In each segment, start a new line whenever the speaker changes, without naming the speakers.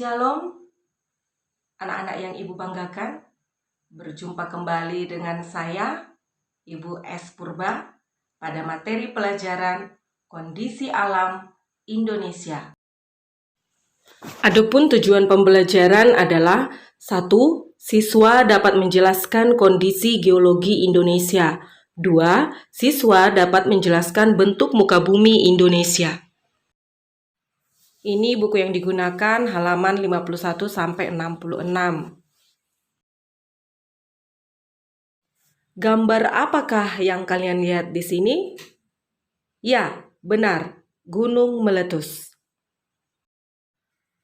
Shalom, anak-anak yang Ibu banggakan. Berjumpa kembali dengan saya, Ibu S. Purba, pada materi pelajaran Kondisi Alam Indonesia. Adapun tujuan pembelajaran adalah 1. Siswa dapat menjelaskan kondisi geologi Indonesia. 2. Siswa dapat menjelaskan bentuk muka bumi Indonesia. Ini buku yang digunakan halaman 51-66. Gambar apakah yang kalian lihat di sini? Ya, benar, gunung meletus.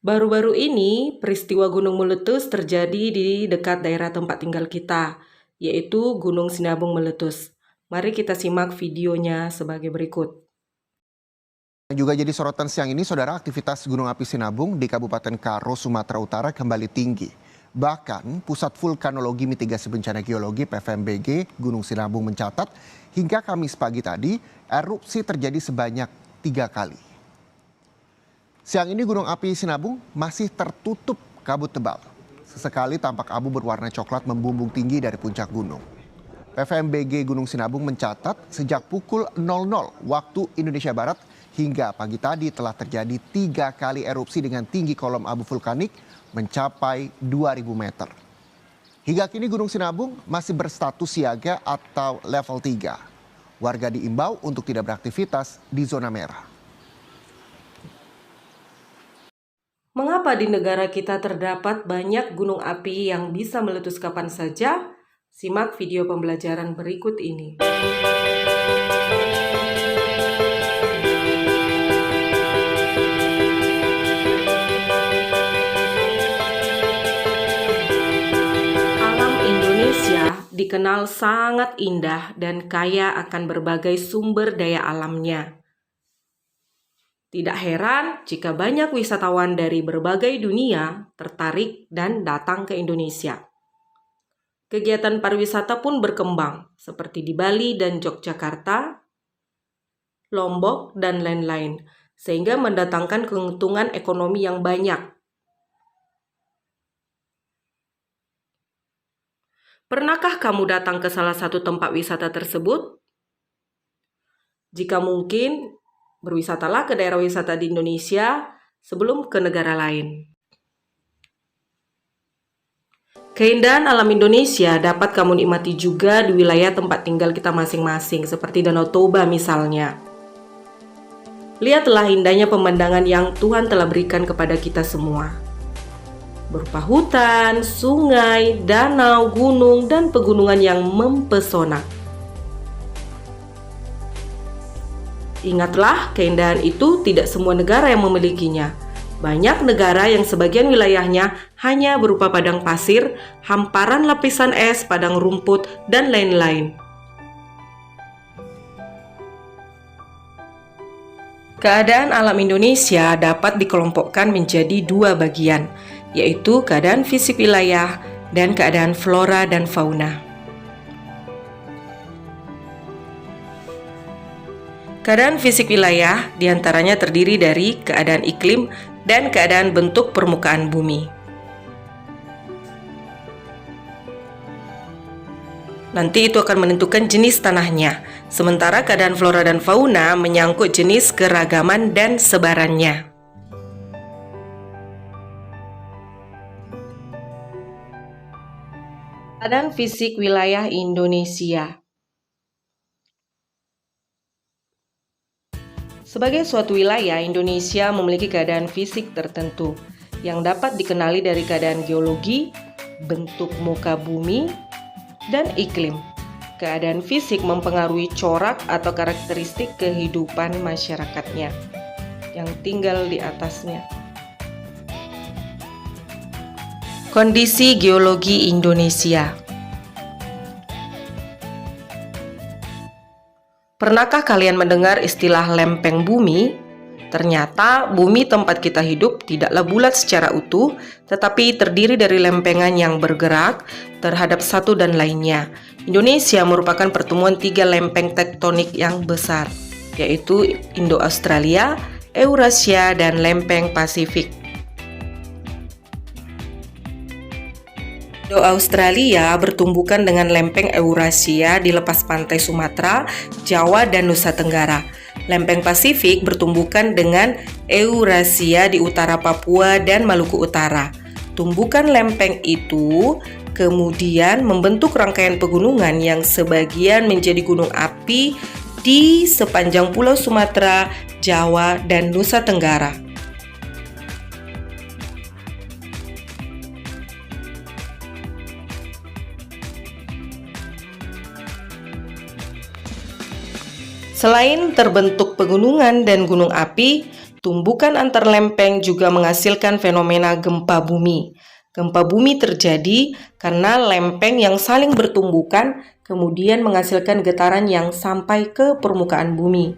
Baru-baru ini, peristiwa gunung meletus terjadi di dekat daerah tempat tinggal kita, yaitu Gunung Sinabung meletus. Mari kita simak videonya sebagai berikut.
Yang juga jadi sorotan siang ini, saudara, aktivitas Gunung Api Sinabung di Kabupaten Karo, Sumatera Utara kembali tinggi. Bahkan Pusat Vulkanologi Mitigasi Bencana Geologi (PVMBG) Gunung Sinabung mencatat hingga Kamis pagi tadi erupsi terjadi sebanyak 3 kali. Siang ini Gunung Api Sinabung masih tertutup kabut tebal. Sesekali tampak abu berwarna coklat membumbung tinggi dari puncak gunung. PVMBG Gunung Sinabung mencatat sejak pukul 00 waktu Indonesia Barat hingga pagi tadi telah terjadi 3 kali erupsi dengan tinggi kolom abu vulkanik mencapai 2.000 meter. Hingga kini Gunung Sinabung masih berstatus siaga atau level 3. Warga diimbau untuk tidak beraktivitas di zona merah.
Mengapa di negara kita terdapat banyak gunung api yang bisa meletus kapan saja? Simak video pembelajaran berikut ini. Alam Indonesia dikenal sangat indah dan kaya akan berbagai sumber daya alamnya. Tidak heran jika banyak wisatawan dari berbagai dunia tertarik dan datang ke Indonesia. Kegiatan pariwisata pun berkembang, seperti di Bali dan Yogyakarta, Lombok, dan lain-lain, sehingga mendatangkan keuntungan ekonomi yang banyak. Pernahkah kamu datang ke salah satu tempat wisata tersebut? Jika mungkin, berwisatalah ke daerah wisata di Indonesia sebelum ke negara lain. Keindahan alam Indonesia dapat kamu nikmati juga di wilayah tempat tinggal kita masing-masing, seperti Danau Toba misalnya. Lihatlah indahnya pemandangan yang Tuhan telah berikan kepada kita semua. Berupa hutan, sungai, danau, gunung, dan pegunungan yang mempesona. Ingatlah, keindahan itu tidak semua negara yang memilikinya. Banyak negara yang sebagian wilayahnya hanya berupa padang pasir, hamparan lapisan es, padang rumput, dan lain-lain. Keadaan alam Indonesia dapat dikelompokkan menjadi 2 bagian, yaitu keadaan fisik wilayah dan keadaan flora dan fauna. Keadaan fisik wilayah diantaranya terdiri dari keadaan iklim dan keadaan bentuk permukaan bumi. Nanti itu akan menentukan jenis tanahnya, sementara keadaan flora dan fauna menyangkut jenis keragaman dan sebarannya. Keadaan fisik wilayah Indonesia. Sebagai suatu wilayah, Indonesia memiliki keadaan fisik tertentu yang dapat dikenali dari keadaan geologi, bentuk muka bumi, dan iklim. Keadaan fisik mempengaruhi corak atau karakteristik kehidupan masyarakatnya yang tinggal di atasnya. Kondisi geologi Indonesia. Pernahkah kalian mendengar istilah lempeng bumi? Ternyata bumi tempat kita hidup tidaklah bulat secara utuh, tetapi terdiri dari lempengan yang bergerak terhadap satu dan lainnya. Indonesia merupakan pertemuan 3 lempeng tektonik yang besar, yaitu Indo-Australia, Eurasia, dan lempeng Pasifik. Do Australia bertumbukan dengan lempeng Eurasia di lepas pantai Sumatera, Jawa, dan Nusa Tenggara. Lempeng Pasifik bertumbukan dengan Eurasia di utara Papua dan Maluku Utara. Tumbukan lempeng itu kemudian membentuk rangkaian pegunungan yang sebagian menjadi gunung api di sepanjang Pulau Sumatera, Jawa, dan Nusa Tenggara. Selain terbentuk pegunungan dan gunung api, tumbukan antar lempeng juga menghasilkan fenomena gempa bumi. Gempa bumi terjadi karena lempeng yang saling bertumbukan kemudian menghasilkan getaran yang sampai ke permukaan bumi.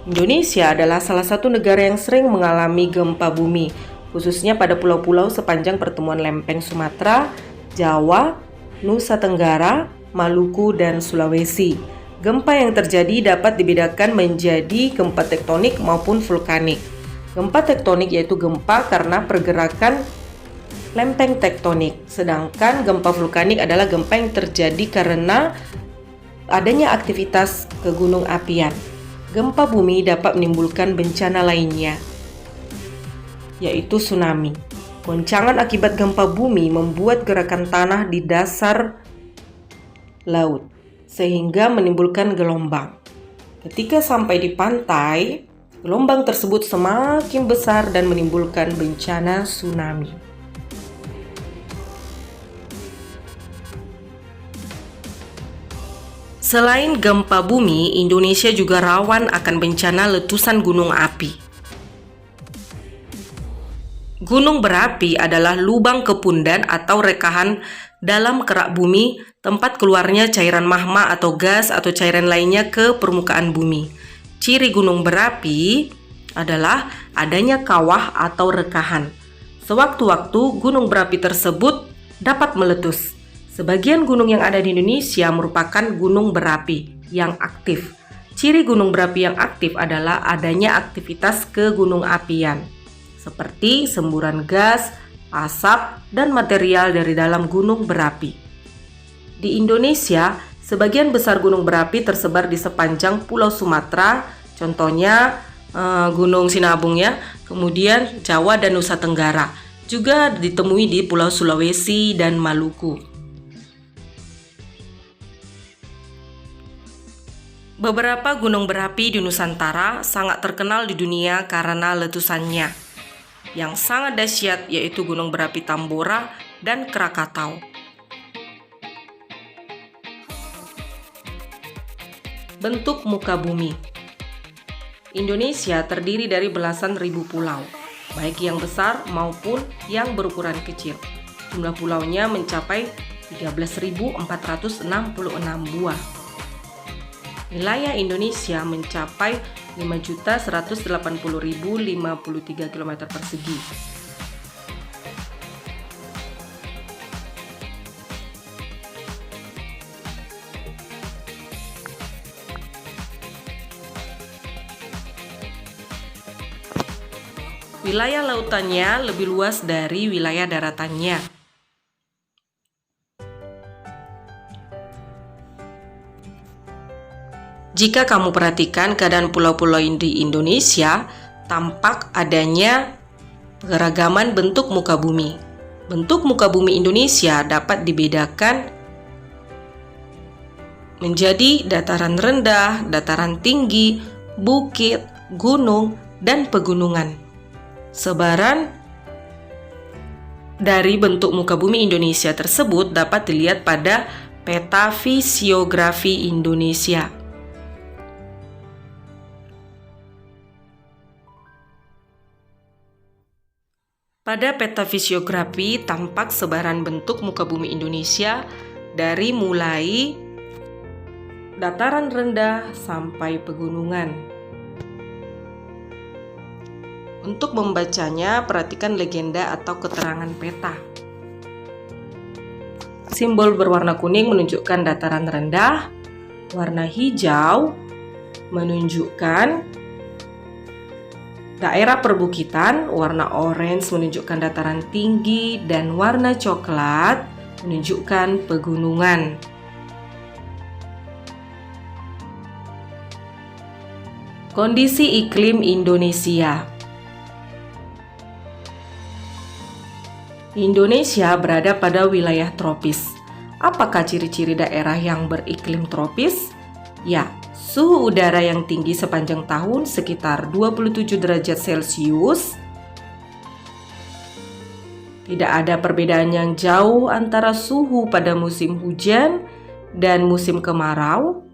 Indonesia adalah salah satu negara yang sering mengalami gempa bumi, khususnya pada pulau-pulau sepanjang pertemuan lempeng Sumatera, Jawa, Nusa Tenggara, Maluku, dan Sulawesi. Gempa yang terjadi dapat dibedakan menjadi gempa tektonik maupun vulkanik. Gempa tektonik yaitu gempa karena pergerakan lempeng tektonik, sedangkan gempa vulkanik adalah gempa yang terjadi karena adanya aktivitas kegunung apian. Gempa bumi dapat menimbulkan bencana lainnya, yaitu tsunami. Goncangan akibat gempa bumi membuat gerakan tanah di dasar laut, sehingga menimbulkan gelombang. Ketika sampai di pantai, gelombang tersebut semakin besar dan menimbulkan bencana tsunami. Selain gempa bumi, Indonesia juga rawan akan bencana letusan gunung api. Gunung berapi adalah lubang kepundan atau rekahan dalam kerak bumi, tempat keluarnya cairan magma atau gas atau cairan lainnya ke permukaan bumi. Ciri gunung berapi adalah adanya kawah atau rekahan. Sewaktu-waktu gunung berapi tersebut dapat meletus. Sebagian gunung yang ada di Indonesia merupakan gunung berapi yang aktif. Ciri gunung berapi yang aktif adalah adanya aktivitas kegunung apian, seperti semburan gas, asap, dan material dari dalam gunung berapi. Di Indonesia, sebagian besar gunung berapi tersebar di sepanjang Pulau Sumatera, contohnya Gunung Sinabung ya, kemudian Jawa dan Nusa Tenggara. Juga ditemui di Pulau Sulawesi dan Maluku. Beberapa gunung berapi di Nusantara sangat terkenal di dunia karena letusannya yang sangat dahsyat, yaitu Gunung Berapi Tambora dan Krakatau. Bentuk muka bumi. Indonesia terdiri dari belasan ribu pulau, baik yang besar maupun yang berukuran kecil. Jumlah pulaunya mencapai 13.466 buah. Wilayah Indonesia mencapai 5.180.053 km persegi. Wilayah lautannya lebih luas dari wilayah daratannya. Jika kamu perhatikan keadaan pulau-pulau di Indonesia, tampak adanya keragaman bentuk muka bumi. Bentuk muka bumi Indonesia dapat dibedakan menjadi dataran rendah, dataran tinggi, bukit, gunung, dan pegunungan. Sebaran dari bentuk muka bumi Indonesia tersebut dapat dilihat pada peta fisiografi Indonesia. Pada peta fisiografi tampak sebaran bentuk muka bumi Indonesia dari mulai dataran rendah sampai pegunungan. Untuk membacanya, perhatikan legenda atau keterangan peta. Simbol berwarna kuning menunjukkan dataran rendah, warna hijau menunjukkan Daerah perbukitan, warna orange menunjukkan dataran tinggi dan warna coklat menunjukkan pegunungan. Kondisi iklim Indonesia. Indonesia berada pada wilayah tropis. Apakah ciri-ciri daerah yang beriklim tropis? Ya, suhu udara yang tinggi sepanjang tahun sekitar 27 derajat Celcius. Tidak ada perbedaan yang jauh antara suhu pada musim hujan dan musim kemarau,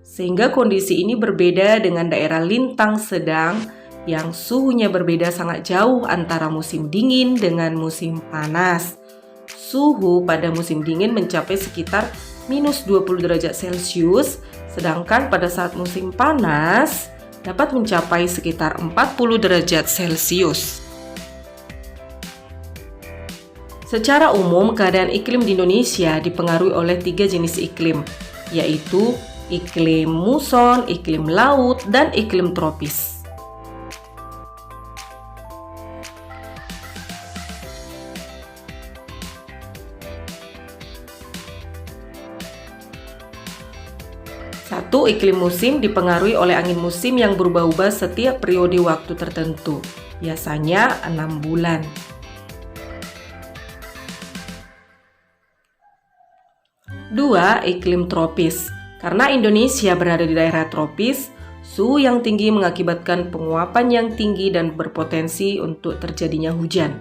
sehingga kondisi ini berbeda dengan daerah lintang sedang yang suhunya berbeda sangat jauh antara musim dingin dengan musim panas. Suhu pada musim dingin mencapai sekitar minus 20 derajat Celcius, sedangkan pada saat musim panas dapat mencapai sekitar 40 derajat Celcius. Secara umum, keadaan iklim di Indonesia dipengaruhi oleh 3 jenis iklim, yaitu iklim muson, iklim laut, dan iklim tropis. Satu, iklim musim dipengaruhi oleh angin musim yang berubah-ubah setiap periode waktu tertentu, biasanya 6 bulan. Dua, iklim tropis. Karena Indonesia berada di daerah tropis, suhu yang tinggi mengakibatkan penguapan yang tinggi dan berpotensi untuk terjadinya hujan.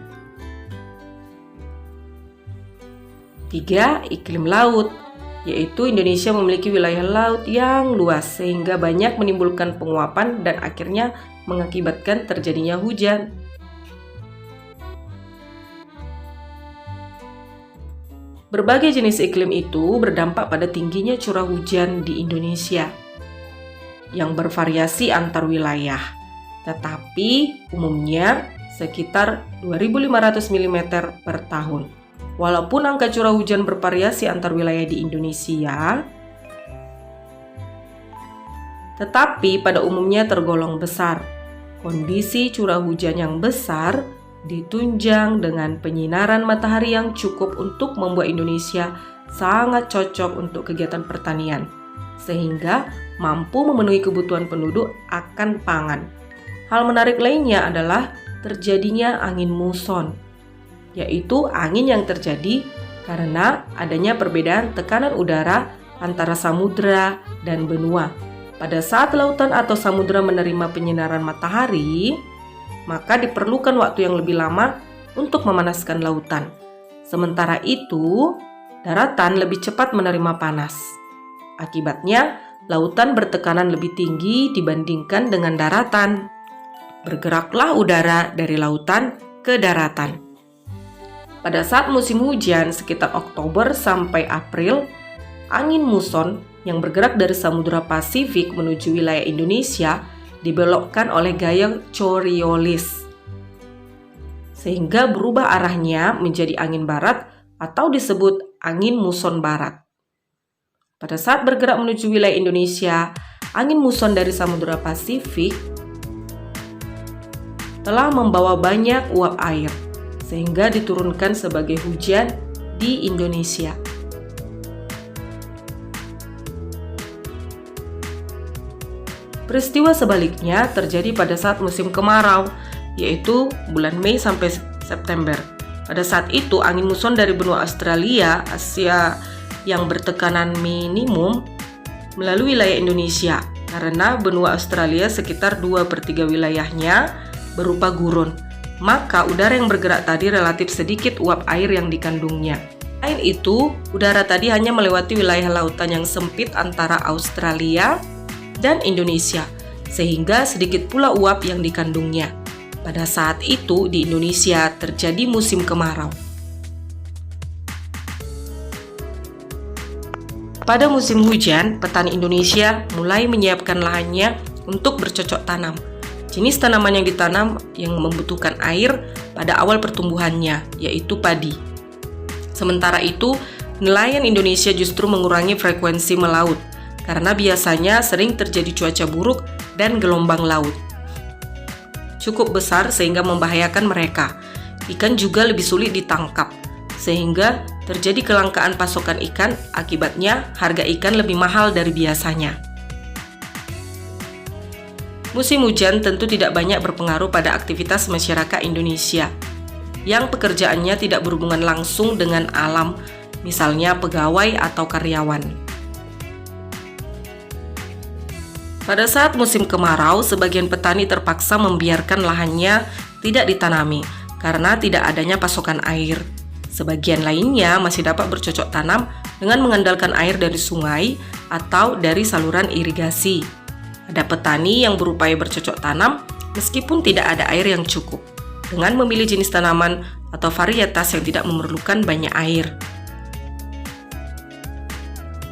3. Iklim laut, yaitu Indonesia memiliki wilayah laut yang luas sehingga banyak menimbulkan penguapan dan akhirnya mengakibatkan terjadinya hujan. Berbagai jenis iklim itu berdampak pada tingginya curah hujan di Indonesia yang bervariasi antar wilayah, tetapi umumnya sekitar 2.500 mm per tahun. Walaupun angka curah hujan bervariasi antar wilayah di Indonesia, tetapi pada umumnya tergolong besar. Kondisi curah hujan yang besar ditunjang dengan penyinaran matahari yang cukup untuk membuat Indonesia sangat cocok untuk kegiatan pertanian, sehingga mampu memenuhi kebutuhan penduduk akan pangan. Hal menarik lainnya adalah terjadinya angin muson, yaitu angin yang terjadi karena adanya perbedaan tekanan udara antara samudera dan benua. Pada saat lautan atau samudera menerima penyinaran matahari, maka diperlukan waktu yang lebih lama untuk memanaskan lautan. Sementara itu, daratan lebih cepat menerima panas. Akibatnya, lautan bertekanan lebih tinggi dibandingkan dengan daratan. Bergeraklah udara dari lautan ke daratan. Pada saat musim hujan sekitar Oktober sampai April, angin muson yang bergerak dari Samudra Pasifik menuju wilayah Indonesia dibelokkan oleh gaya Coriolis, sehingga berubah arahnya menjadi angin barat atau disebut angin muson barat. Pada saat bergerak menuju wilayah Indonesia, angin muson dari Samudra Pasifik telah membawa banyak uap air, sehingga diturunkan sebagai hujan di Indonesia. Peristiwa sebaliknya terjadi pada saat musim kemarau, yaitu bulan Mei sampai September. Pada saat itu, angin muson dari benua Australia, Asia yang bertekanan minimum melalui wilayah Indonesia, karena benua Australia sekitar 2/3 wilayahnya berupa gurun. Maka udara yang bergerak tadi relatif sedikit uap air yang dikandungnya. Selain itu, udara tadi hanya melewati wilayah lautan yang sempit antara Australia dan Indonesia, sehingga sedikit pula uap yang dikandungnya. Pada saat itu di Indonesia terjadi musim kemarau. Pada musim hujan, petani Indonesia mulai menyiapkan lahannya untuk bercocok tanam. Jenis tanaman yang ditanam yang membutuhkan air pada awal pertumbuhannya, yaitu padi. Sementara itu, nelayan Indonesia justru mengurangi frekuensi melaut, karena biasanya sering terjadi cuaca buruk dan gelombang laut. cukup besar sehingga membahayakan mereka. Ikan juga lebih sulit ditangkap, sehingga terjadi kelangkaan pasokan ikan, akibatnya harga ikan lebih mahal dari biasanya. Musim hujan tentu tidak banyak berpengaruh pada aktivitas masyarakat Indonesia, yang pekerjaannya tidak berhubungan langsung dengan alam, misalnya pegawai atau karyawan. Pada saat musim kemarau, sebagian petani terpaksa membiarkan lahannya tidak ditanami karena tidak adanya pasokan air. Sebagian lainnya masih dapat bercocok tanam dengan mengandalkan air dari sungai atau dari saluran irigasi. Ada petani yang berupaya bercocok tanam meskipun tidak ada air yang cukup, dengan memilih jenis tanaman atau varietas yang tidak memerlukan banyak air.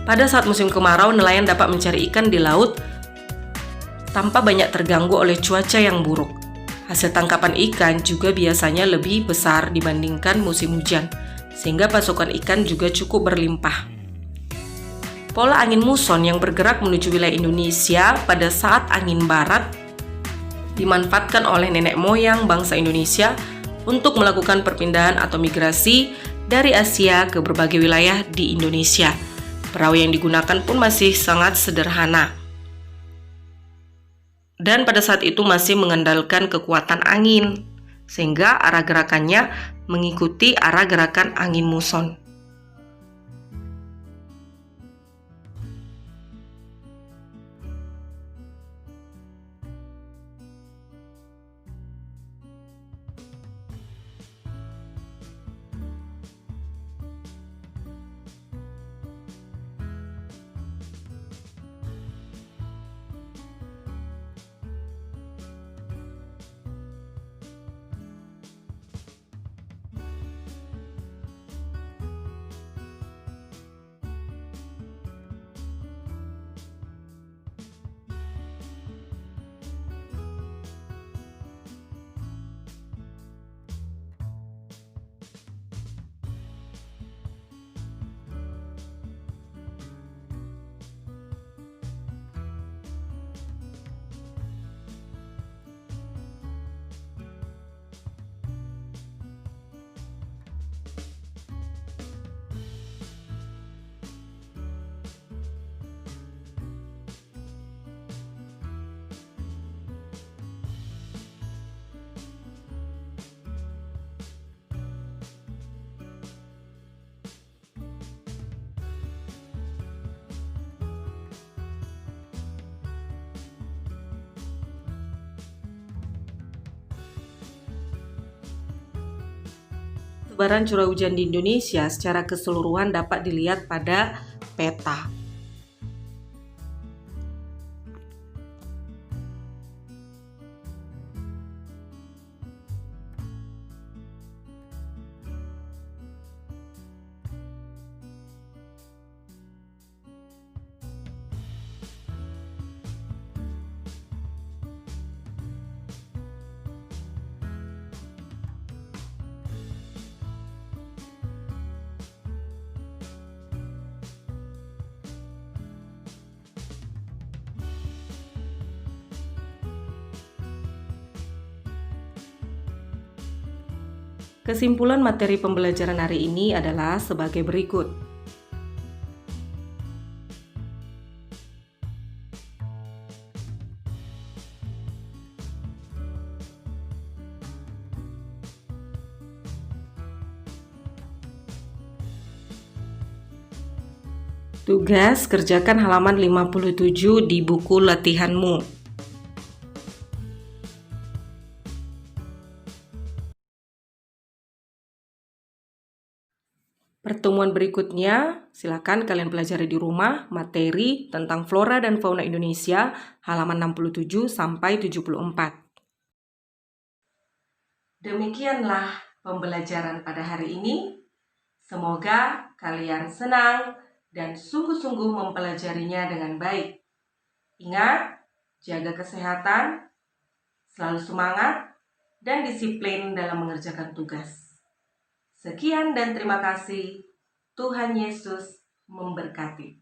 Pada saat musim kemarau, nelayan dapat mencari ikan di laut tanpa banyak terganggu oleh cuaca yang buruk. Hasil tangkapan ikan juga biasanya lebih besar dibandingkan musim hujan, sehingga pasokan ikan juga cukup berlimpah. Pola angin muson yang bergerak menuju wilayah Indonesia pada saat angin barat dimanfaatkan oleh nenek moyang bangsa Indonesia untuk melakukan perpindahan atau migrasi dari Asia ke berbagai wilayah di Indonesia. Perahu yang digunakan pun masih sangat sederhana, dan pada saat itu masih mengandalkan kekuatan angin, sehingga arah gerakannya mengikuti arah gerakan angin muson. Sebaran curah hujan di Indonesia secara keseluruhan dapat dilihat pada peta. Kesimpulan materi pembelajaran hari ini adalah sebagai berikut. Tugas, kerjakan halaman 57 di buku latihanmu. Pertemuan berikutnya, silakan kalian pelajari di rumah materi tentang flora dan fauna Indonesia halaman 67 sampai 74. Demikianlah pembelajaran pada hari ini. Semoga kalian senang dan sungguh-sungguh mempelajarinya dengan baik. Ingat, jaga kesehatan, selalu semangat, dan disiplin dalam mengerjakan tugas. Sekian dan terima kasih. Tuhan Yesus memberkati.